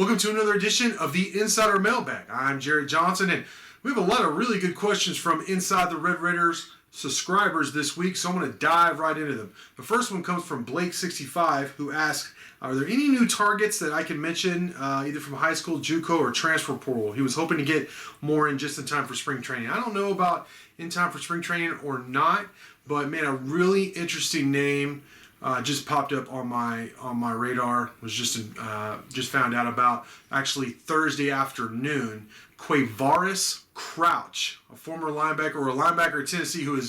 Welcome to another edition of the Insider Mailbag. I'm Jared Johnson, and we have a lot of really good questions from Inside the Red Raiders subscribers this week, so I'm going to dive right into them. The first one comes from Blake65, who asks, are there any new targets that I can mention, either from high school, JUCo, or transfer portal? He was hoping to get more in just in time for spring training. I don't know about in time for spring training or not, but man, a really interesting name just popped up on my radar. Was just found out about actually Thursday afternoon. Quavaris Crouch, a former linebacker or a linebacker at Tennessee who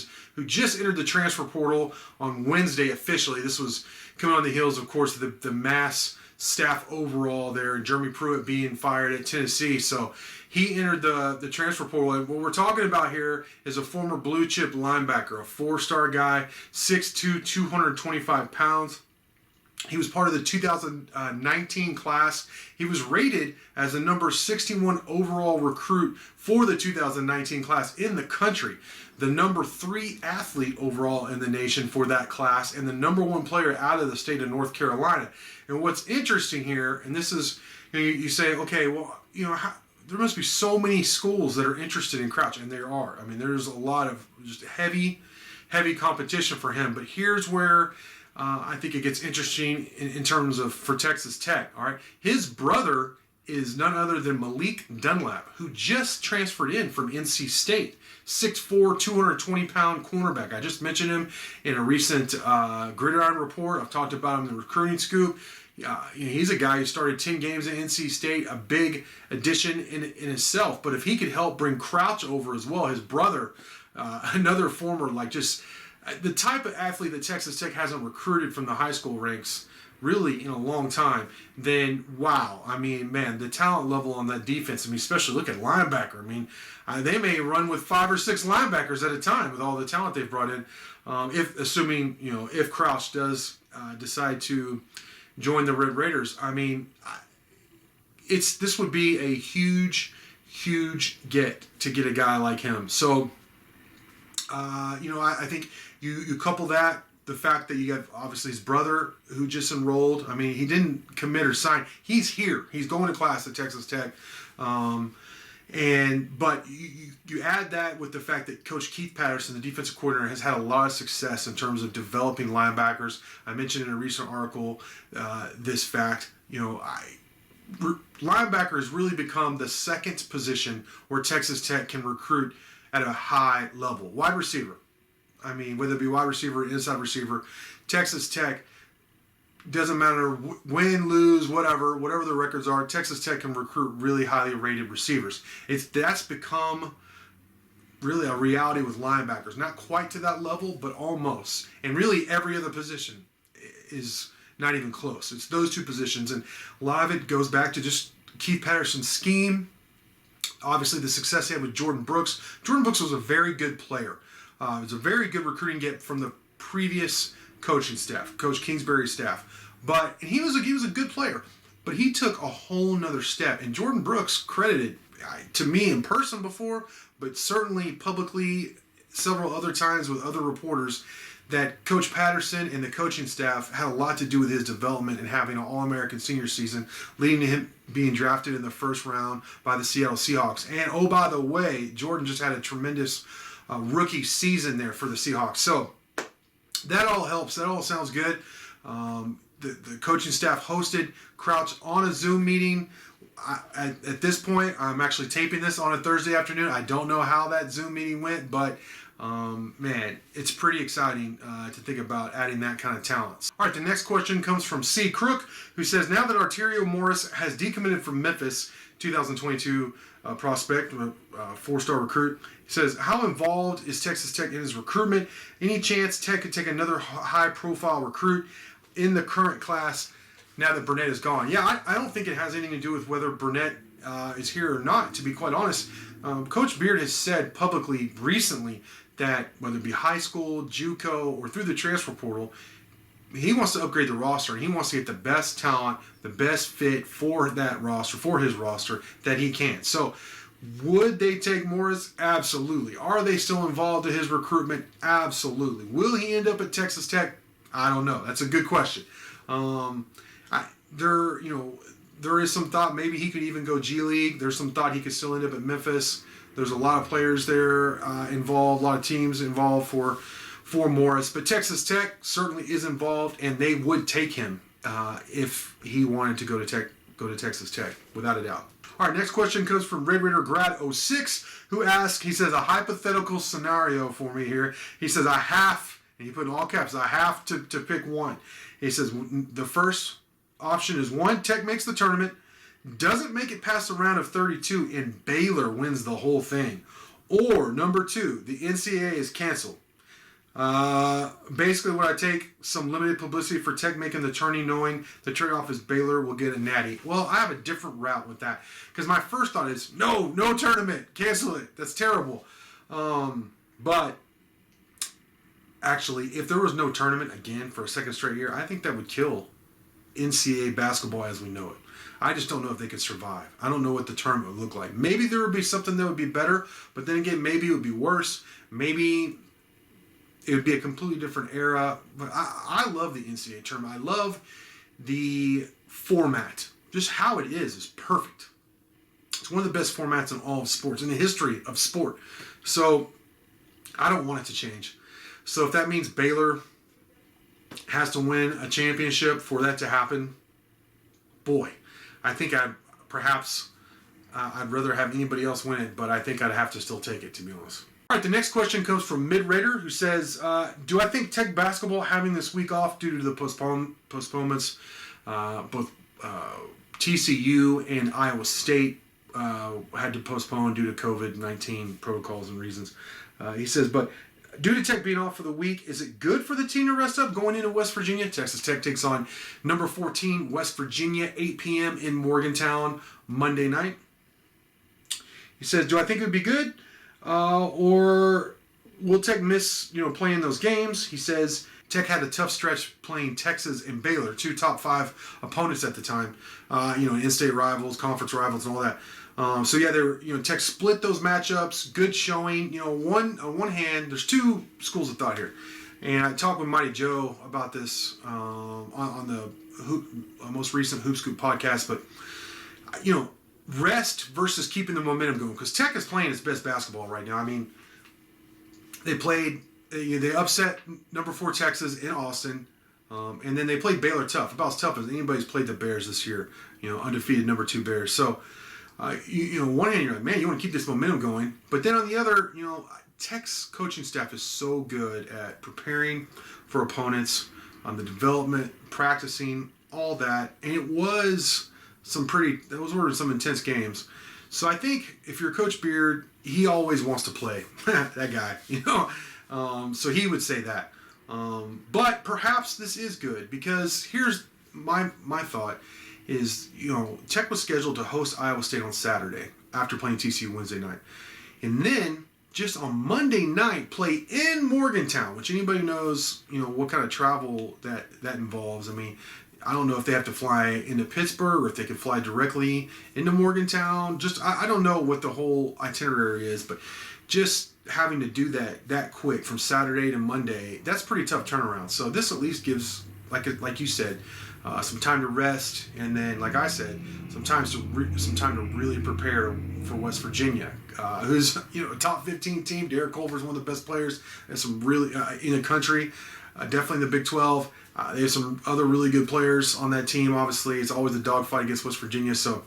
just entered the transfer portal on Wednesday officially. This was coming on the heels, of course, of the mass staff overall there, and Jeremy Pruitt being fired at Tennessee. So he entered the transfer portal. And what we're talking about here is a former blue chip linebacker, a four-star guy, 6'2", 225 pounds. He was part of the 2019 class. He was rated as the number 61 overall recruit for the 2019 class in the country, the number 3 athlete overall in the nation for that class, and the number 1 player out of the state of North Carolina. And what's interesting here, and this is, you say, okay, well, there must be so many schools that are interested in Crouch, and there are. I mean, there's a lot of just heavy competition for him. But here's where I think it gets interesting in terms of for Texas Tech. All right, his brother is none other than Malik Dunlap, who just transferred in from NC State. 6'4", 220-pound cornerback. I just mentioned him in a recent Gridiron report. I've talked about him in the recruiting scoop. He's a guy who started 10 games at NC State, a big addition in itself. But if he could help bring Crouch over as well, his brother, another former, the type of athlete that Texas Tech hasn't recruited from the high school ranks really in a long time, then wow. I mean, man, the talent level on that defense, especially look at linebacker. I mean, they may run with 5 or 6 linebackers at a time with all the talent they've brought in. If Crouch does decide to join the Red Raiders, I mean, this would be a huge get to get a guy like him. So, I think you couple that, the fact that you have obviously his brother who just enrolled. I mean, he didn't commit or sign. He's here. He's going to class at Texas Tech. But you add that with the fact that Coach Keith Patterson, the defensive coordinator, has had a lot of success in terms of developing linebackers. I mentioned in a recent article this fact. Linebacker has really become the second position where Texas Tech can recruit at a high level. Wide receiver. I mean, whether it be wide receiver or inside receiver, Texas Tech, doesn't matter win, lose, whatever the records are, Texas Tech can recruit really highly rated receivers. That's become really a reality with linebackers. Not quite to that level, but almost. And really every other position is not even close. It's those two positions. And a lot of it goes back to just Keith Patterson's scheme. Obviously, the success he had with Jordan Brooks. Jordan Brooks was a very good player. It was a very good recruiting get from the previous coaching staff, Coach Kingsbury's staff. And he was a good player, but he took a whole nother step. And Jordan Brooks credited to me in person before, but certainly publicly several other times with other reporters, that Coach Patterson and the coaching staff had a lot to do with his development and having an All-American senior season, leading to him being drafted in the first round by the Seattle Seahawks. And oh, by the way, Jordan just had a tremendous rookie season there for the Seahawks. So that all helps. That all sounds good. The coaching staff hosted Crouch on a Zoom meeting. At this point, I'm actually taping this on a Thursday afternoon. I don't know how that Zoom meeting went, but man, it's pretty exciting to think about adding that kind of talent. All right, the next question comes from ccrook, who says, now that Arterio Morris has decommitted from Memphis, 2022 prospect, 4-star recruit, he says, how involved is Texas Tech in his recruitment? Any chance Tech could take another high-profile recruit in the current class now that Burnett is gone? Yeah, I don't think it has anything to do with whether Burnett is here or not, to be quite honest. Coach Beard has said publicly recently that whether it be high school, JUCo, or through the transfer portal, he wants to upgrade the roster, and he wants to get the best talent, the best fit for that roster, for his roster, that he can. So would they take Morris? Absolutely. Are they still involved in his recruitment? Absolutely. Will he end up at Texas Tech? I don't know. That's a good question. there is some thought maybe he could even go G League. There's some thought he could still end up at Memphis. There's a lot of players there involved, a lot of teams involved for Morris. But Texas Tech certainly is involved, and they would take him if he wanted to go to Texas Tech, without a doubt. All right, next question comes from Red Raider Grad 06, who asks, he says, a hypothetical scenario for me here. He says, I have, and he put in all caps, I have to pick one. He says, the first option is 1, Tech makes the tournament, doesn't make it past the round of 32, and Baylor wins the whole thing. Or, number 2, the NCAA is canceled. Basically, would I take some limited publicity for Tech making the tourney, knowing the trade-off is Baylor will get a natty? Well, I have a different route with that, because my first thought is, no tournament, cancel it. That's terrible. But actually, if there was no tournament again for a second straight year, I think that would kill NCAA basketball as we know it. I just don't know if they could survive. I don't know what the tournament would look like. Maybe there would be something that would be better, but then again, maybe it would be worse. Maybe it would be a completely different era. But I love the NCAA tournament. I love the format. Just how it is perfect. It's one of the best formats in all of sports, in the history of sport. So I don't want it to change. So if that means Baylor has to win a championship for that to happen, boy, I think I'd rather have anybody else win it, but I think I'd have to still take it, to be honest. All right, the next question comes from Midraider, who says, do I think Tech basketball having this week off due to the postponements, both TCU and Iowa State had to postpone due to COVID-19 protocols and reasons. He says, but due to Tech being off for the week, is it good for the team to rest up going into West Virginia? Texas Tech takes on number 14, West Virginia, 8 p.m. in Morgantown, Monday night. He says, do I think it would be good? Or will Tech miss, playing those games? He says, Tech had a tough stretch playing Texas and Baylor, 2 top 5 opponents at the time. In-state rivals, conference rivals, and all that. So yeah, Tech split those matchups. Good showing. On one hand, there's 2 schools of thought here, and I talked with Mighty Joe about this on the most recent Hoop Scoop podcast. But rest versus keeping the momentum going, because Tech is playing its best basketball right now. I mean, they upset number 4 Texas in Austin, and then they played Baylor tough, about as tough as anybody's played the Bears this year. Undefeated number 2 Bears. So. On one hand, you're like, man, you want to keep this momentum going. But then on the other, Tech's coaching staff is so good at preparing for opponents, on the development, practicing, all that. And it was some intense games. So I think if you're Coach Beard, he always wants to play. That guy, so he would say that. But perhaps this is good, because here's my thought. Is, Tech was scheduled to host Iowa State on Saturday after playing TCU Wednesday night. And then, just on Monday night, play in Morgantown, which anybody knows, what kind of travel that involves. I mean, I don't know if they have to fly into Pittsburgh or if they can fly directly into Morgantown. I don't know what the whole itinerary is, but just having to do that quick from Saturday to Monday, that's pretty tough turnaround. So this at least gives, like you said, some time to rest, and then, like I said, some time to really prepare for West Virginia, who's a top 15 team. Derek Culver is one of the best players, and some really in the country, definitely in the Big 12. They have some other really good players on that team. Obviously, it's always a dogfight against West Virginia, so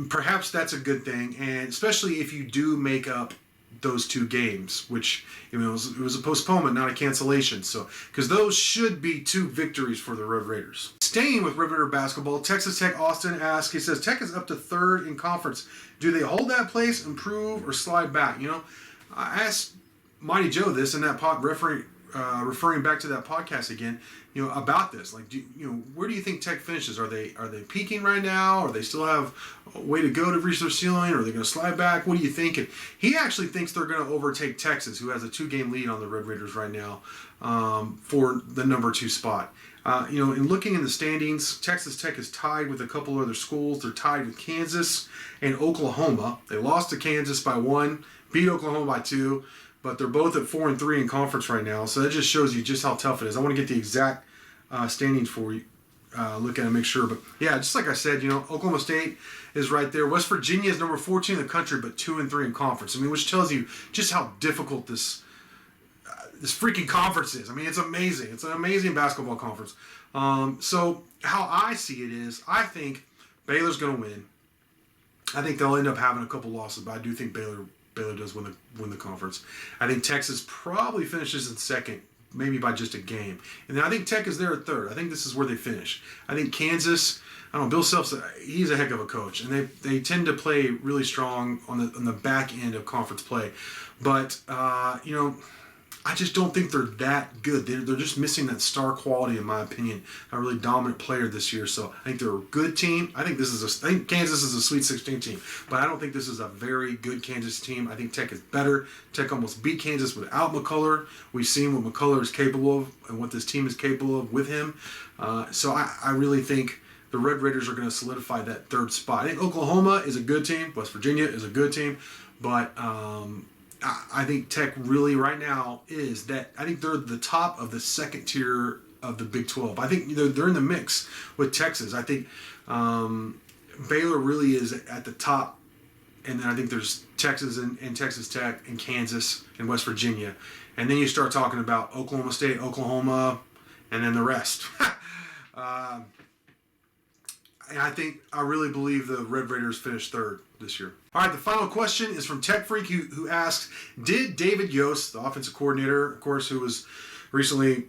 perhaps that's a good thing, and especially if you do make up those 2 games, which it was a postponement, not a cancellation. So, because those should be 2 victories for the Red Raiders. Staying with Red Raider basketball, Texas Tech Austin asks, he says, Tech is up to 3rd in conference. Do they hold that place, improve, or slide back? I asked Mighty Joe this in that referring back to that podcast again, about this. Like, where do you think Tech finishes? Are they peaking right now? Or they still have a way to go to reach their ceiling? Or are they going to slide back? What do you think? And he actually thinks they're going to overtake Texas, who has a 2-game lead on the Red Raiders right now, for the number 2 spot. In looking in the standings, Texas Tech is tied with a couple other schools. They're tied with Kansas and Oklahoma. They lost to Kansas by 1, beat Oklahoma by 2. But they're both at 4 and 3 in conference right now, so that just shows you just how tough it is. I want to get the exact standings for you look at it and make sure. But yeah, just like I said, Oklahoma State is right there. West Virginia is number 14 in the country, but 2-3 in conference. I mean, which tells you just how difficult this freaking conference is. I mean, it's amazing. It's an amazing basketball conference. So how I see it is, I think Baylor's going to win. I think they'll end up having a couple losses, but I do think Baylor does win the conference. I think Texas probably finishes in second, maybe by just a game. And then I think Tech is there at third. I think this is where they finish. I think Kansas, I don't know, Bill Self's, he's a heck of a coach, and they tend to play really strong on the back end of conference play. But I just don't think they're that good. They're just missing that star quality, in my opinion. A really dominant player this year. So I think they're a good team. I think Kansas is a Sweet 16 team, but I don't think this is a very good Kansas team. I think Tech is better. Tech almost beat Kansas without McCullough. We've seen what McCullough is capable of and what this team is capable of with him. So I really think the Red Raiders are going to solidify that third spot. I think Oklahoma is a good team. West Virginia is a good team, but I think Tech really right now is that. I think they're the top of the second tier of the Big 12. I think they're in the mix with Texas. I think Baylor really is at the top, and then I think there's Texas and Texas Tech and Kansas and West Virginia, and then you start talking about Oklahoma State, Oklahoma, and then the rest. And I really believe the Red Raiders finished third this year. All right, the final question is from Tech Freak, who asks, did David Yost, the offensive coordinator, of course, who was recently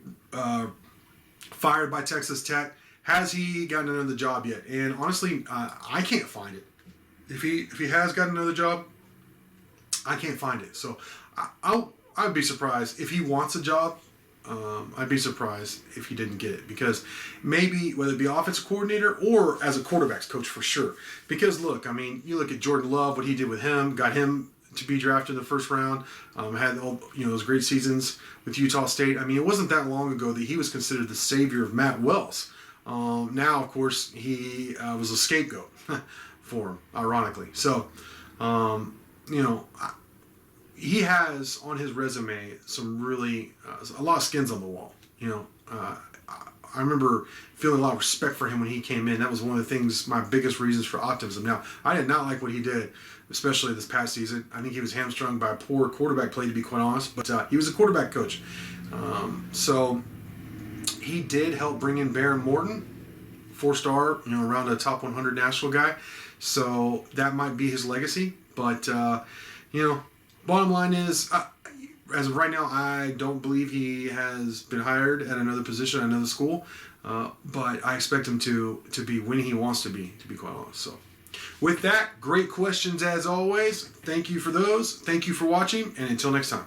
fired by Texas Tech, has he gotten another job yet? And honestly, I can't find it. If he has gotten another job, I can't find it. So I'd be surprised if he wants a job. I'd be surprised if he didn't get it, because maybe whether it be offensive coordinator or as a quarterbacks coach for sure. Because look, I mean, you look at Jordan Love, what he did with him, got him to be drafted in the first round, had all those great seasons with Utah State. I mean, it wasn't that long ago that he was considered the savior of Matt Wells. Now, of course, he was a scapegoat for him, ironically. So, he has on his resume some really a lot of skins on the wall. I remember feeling a lot of respect for him when he came in. That was one of the things, my biggest reasons for optimism. Now, I did not like what he did, especially this past season. I think he was hamstrung by poor quarterback play, to be quite honest. But he was a quarterback coach, so he did help bring in Baron Morton, 4-star, around a top 100 national guy. So that might be his legacy. But bottom line is, as of right now, I don't believe he has been hired at another position at another school. But I expect him to be when he wants to be quite honest. So with that, great questions as always. Thank you for those. Thank you for watching, and until next time.